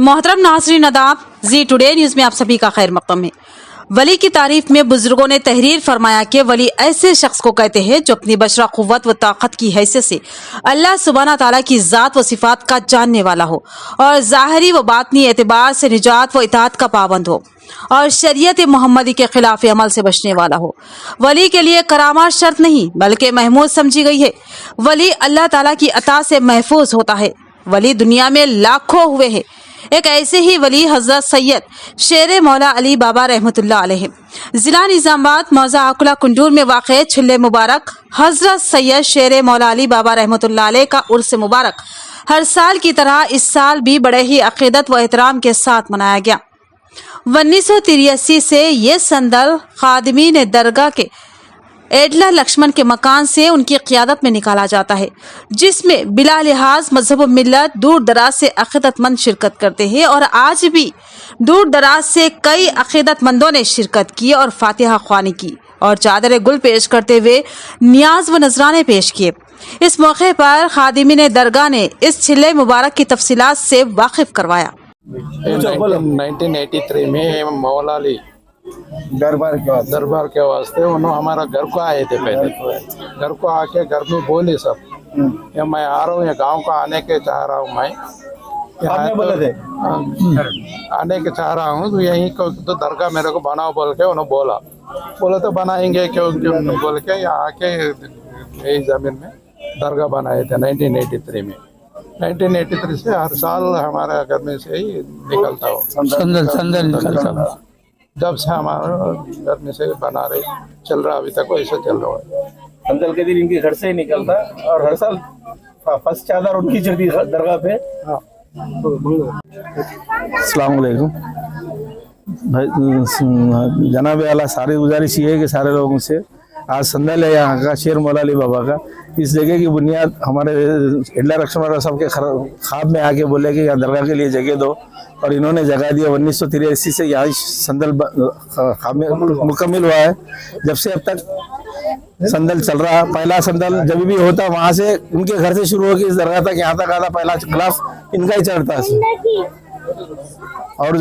मोहतरम नाज़रीन आदाब, जी टुडे न्यूज़ में आप सभी का खैर मक़दम है। वली की तारीफ में बुजुर्गों ने तहरीर फरमाया कि वली ऐसे शख्स को कहते हैं जो अपनी बशरा क़ुव्वत व ताकत की हैसियत से अल्लाह सुब्हाना ताला की ज़ात व सिफ़ात का जानने वाला हो और ज़ाहिरी व बातनी एतबार से निजात व इताअत का पाबंद हो और शरीयत मोहम्मदी के खिलाफ अमल से बचने वाला हो। वली के लिए करामात शर्त नहीं बल्कि महमूद समझी गई है। वली अल्लाह ताला की अता से महफूज होता है। वली दुनिया में लाखों हुए हैं। एक ऐसे ही वली हजरत सैयद शेर मौला अली बाबा रहमतुल्लाह अलैह जिला निजामाबाद मौजा आकुला कुंडूर में वाक़ छिल्ले मुबारक हजरत सैयद शेर मौला अली बाबा रहमतुल्लाह अलैह का उर्स मुबारक हर साल की तरह इस साल भी बड़े ही अक़ीदत व एहतराम के साथ मनाया गया। 1983 से ये संदल खादिमीन दरगाह के एडला लक्ष्मण के मकान से उनकी क़ियादत में निकाला जाता है, जिसमें बिला लिहाज मजहब मिल्लत दूर दराज से अक़ीदतमंद शिरकत करते हैं और आज भी दूर दराज से कई अक़ीदतमंदों ने शिरकत की और फातिहा ख्वानी की और चादर गुल पेश करते हुए नियाज व नजराने पेश किए। इस मौके पर खादिमीन दरगाह ने इस छिल्ले मुबारक की तफसीलात से वाकिफ करवाया। 1983 में मौला अली दरबार के वास्ते उन्होंने हमारा घर को आए थे। पहले घर को आके घर में बोले सब ये मैं आ रहा हूँ, ये गांव को आने के चाह रहा हूँ, मैं यहाँ बोले थे आने के चाह रहा हूँ, तो यहीं को तो दरगाह मेरे को बनाओ बोल के उन्होंने बोला तो बनाएंगे क्यों बोल के यहाँ आके यही जमीन में दरगाह बनाए थे 1983 में। 1983 से हर साल हमारे घर में से ही निकलता हो संदल निकलता, जब से हमारा घर में से बना रहे चल रहा, अभी तक वैसे चल रहा है। संदल के दिन इनके घर से ही निकलता और हर साल फर्स्ट चादर उनकी चढ़ती दरगाह पे। अस्सलाम वालेकुम भाई, जनाब आला सारी गुजारिश ये है कि सारे लोगों से आज संदल है यहाँ का शेर मौला अली बाबा का, इस जगह की बुनियाद हमारे एडला लक्ष्मण साहब के ख्वाब में आके बोले कि यहाँ दरगाह के लिए जगह दो और इन्होंने जगह दिया। 1983 से यहाँ संदल मुकम्मिल हुआ है। जब से अब तक संदल चल रहा, पहला संदल जब भी होता वहाँ से उनके घर से शुरू होकर इस दरगाह तक यहाँ तक आता, पहला गिलाफ इनका ही चढ़ता और